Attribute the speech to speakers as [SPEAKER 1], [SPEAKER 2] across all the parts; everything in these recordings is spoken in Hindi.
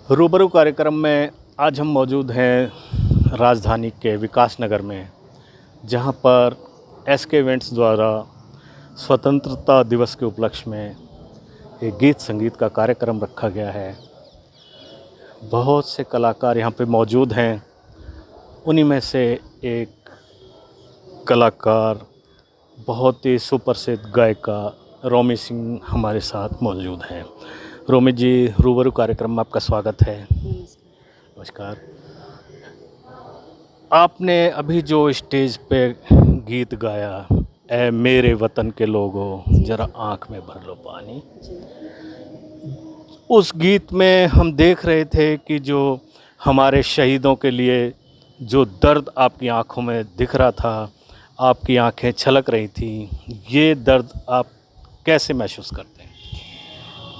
[SPEAKER 1] रूबरू कार्यक्रम में आज हम मौजूद हैं राजधानी के विकास नगर में, जहां पर एसके इवेंट्स द्वारा स्वतंत्रता दिवस के उपलक्ष्य में एक गीत संगीत का कार्यक्रम रखा गया है। बहुत से कलाकार यहां पे मौजूद हैं। उन्हीं में से एक कलाकार, बहुत ही सुप्रसिद्ध गायिका रोमी सिंह हमारे साथ मौजूद हैं। रोमी जी, रूबरू कार्यक्रम में आपका स्वागत है। नमस्कार। आपने अभी जो स्टेज पे गीत गाया, ए मेरे वतन के लोगों जरा आँख में भर लो पानी, उस गीत में हम देख रहे थे कि जो हमारे शहीदों के लिए जो दर्द आपकी आँखों में दिख रहा था, आपकी आँखें छलक रही थी। ये दर्द आप कैसे महसूस करते हैं?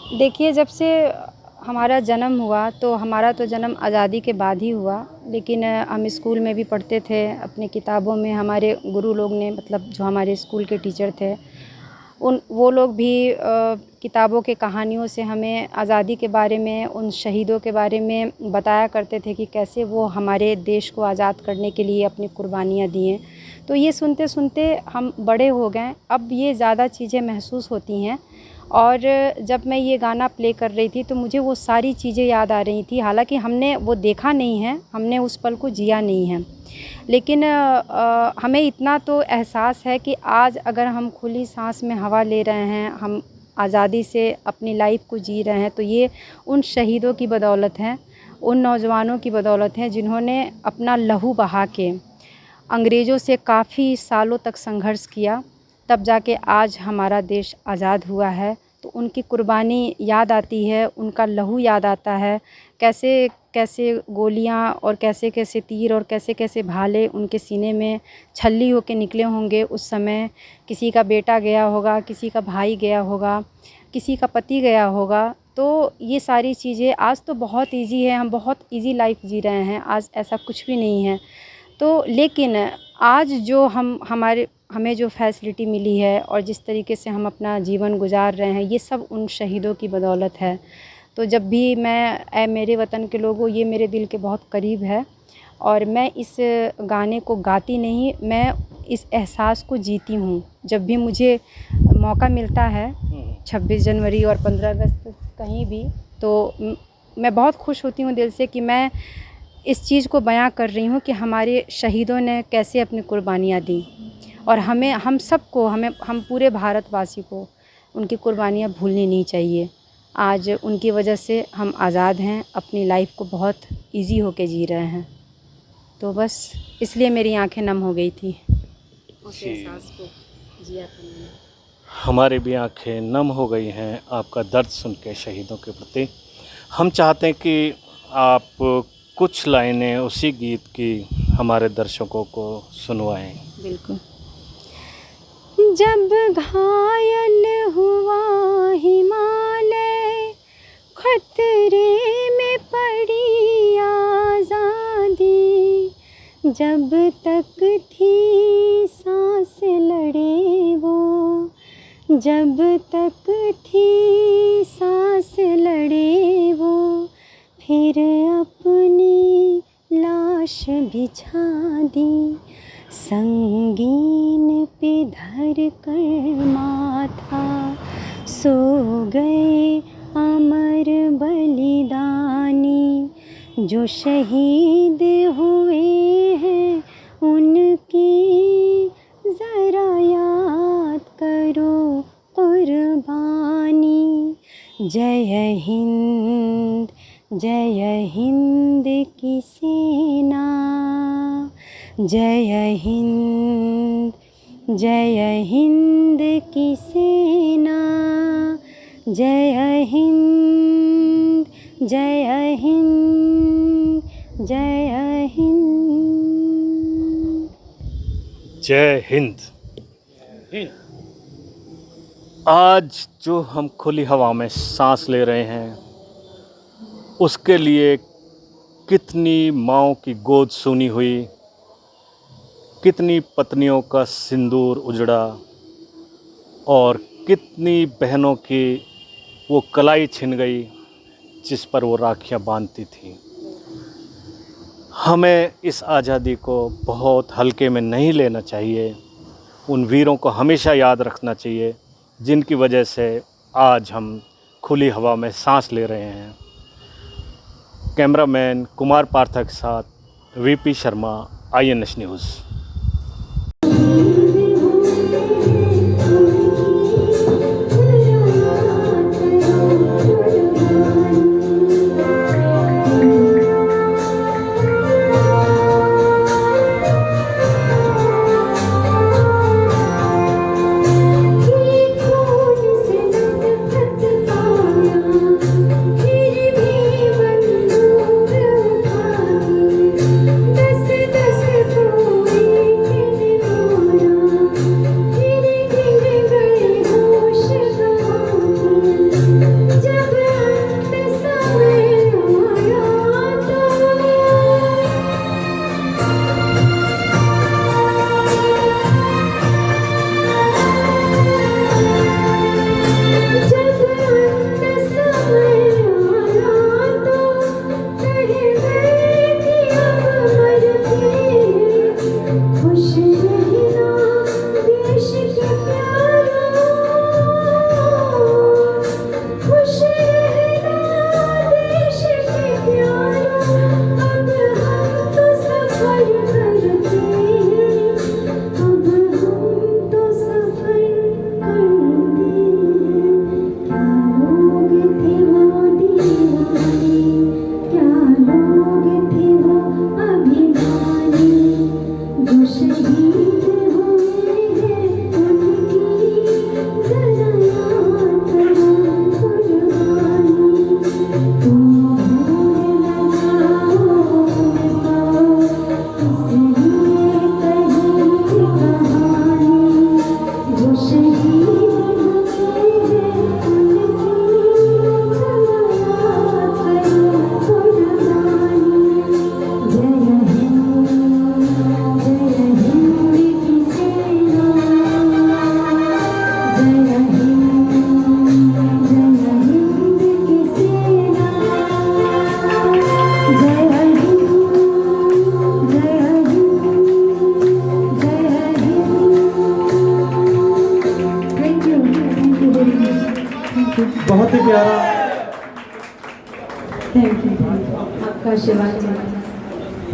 [SPEAKER 2] देखिए, जब से हमारा जन्म हुआ तो हमारा तो जन्म आज़ादी के बाद ही हुआ, लेकिन हम स्कूल में भी पढ़ते थे। अपनी किताबों में हमारे गुरु लोग ने, मतलब जो हमारे स्कूल के टीचर थे, वो लोग भी किताबों के कहानियों से हमें आज़ादी के बारे में, उन शहीदों के बारे में बताया करते थे कि कैसे वो हमारे देश को आज़ाद करने के लिए अपनी कुर्बानियाँ दिए। तो ये सुनते सुनते हम बड़े हो गए। अब ये ज़्यादा चीज़ें महसूस होती हैं, और जब मैं ये गाना प्ले कर रही थी तो मुझे वो सारी चीज़ें याद आ रही थी। हालांकि हमने वो देखा नहीं है, हमने उस पल को जिया नहीं है, लेकिन हमें इतना तो एहसास है कि आज अगर हम खुली सांस में हवा ले रहे हैं, हम आज़ादी से अपनी लाइफ को जी रहे हैं, तो ये उन शहीदों की बदौलत है, उन नौजवानों की बदौलत है जिन्होंने अपना लहू बहा के अंग्रेज़ों से काफ़ी सालों तक संघर्ष किया, तब जाके आज हमारा देश आज़ाद हुआ है। तो उनकी कुर्बानी याद आती है, उनका लहू याद आता है, कैसे कैसे गोलियां और कैसे कैसे तीर और कैसे कैसे भाले उनके सीने में छल्ली होके निकले होंगे उस समय। किसी का बेटा गया होगा, किसी का भाई गया होगा, किसी का पति गया होगा। तो ये सारी चीज़ें आज तो बहुत इजी है, हम बहुत इजी लाइफ जी रहे हैं, आज ऐसा कुछ भी नहीं है। तो लेकिन आज जो हमें जो फैसिलिटी मिली है और जिस तरीके से हम अपना जीवन गुजार रहे हैं, ये सब उन शहीदों की बदौलत है। तो जब भी मैं ए मेरे वतन के लोगों, ये मेरे दिल के बहुत करीब है, और मैं इस गाने को गाती नहीं, मैं इस एहसास को जीती हूँ। जब भी मुझे मौका मिलता है, 26 जनवरी और 15 अगस्त कहीं भी, तो मैं बहुत खुश होती हूँ दिल से कि मैं इस चीज़ को बयां कर रही हूँ कि हमारे शहीदों ने कैसे अपनी कुर्बानियाँ दी, और हम सबको, हम पूरे भारतवासी को उनकी कुर्बानियाँ भूलनी नहीं चाहिए। आज उनकी वजह से हम आज़ाद हैं, अपनी लाइफ को बहुत इजी होके जी रहे हैं। तो बस इसलिए मेरी आंखें नम हो गई थी उस एहसास को जिया था मैंने।
[SPEAKER 1] हमारी भी आंखें नम हो गई हैं आपका दर्द सुन के शहीदों के प्रति। हम चाहते हैं कि आप कुछ लाइनें उसी गीत की हमारे दर्शकों को सुनवाएं।
[SPEAKER 2] बिल्कुल। जब घायल हुआ हिमालय, खतरे में पड़ी आज़ादी, जब तक थी सांस लड़े वो, जब तक थी सांस लड़े वो, फिर अपनी लाश बिछा दी, संगीन पे धर कर माथा, सो गए अमर बलिदानी, जो शहीद हुए हैं उनकी ज़रा याद करो कुर्बानी। जय हिंद, जय हिंद की सेना, जय हिंद, जय हिंद की सेना, जय हिंद, जय हिंद, जय हिंद।
[SPEAKER 1] जय हिंद। आज जो हम खुली हवा में सांस ले रहे हैं, उसके लिए कितनी माँओं की गोद सूनी हुई, कितनी पत्नियों का सिंदूर उजड़ा, और कितनी बहनों की वो कलाई छिन गई जिस पर वो राखियाँ बांधती थी। हमें इस आज़ादी को बहुत हल्के में नहीं लेना चाहिए। उन वीरों को हमेशा याद रखना चाहिए जिनकी वजह से आज हम खुली हवा में सांस ले रहे हैं। कैमरामैन कुमार पार्थक के साथ वीपी शर्मा, INS न्यूज़।
[SPEAKER 3] बहुत ही प्यारा।
[SPEAKER 2] थैंक यू आपका आशीर्वाद।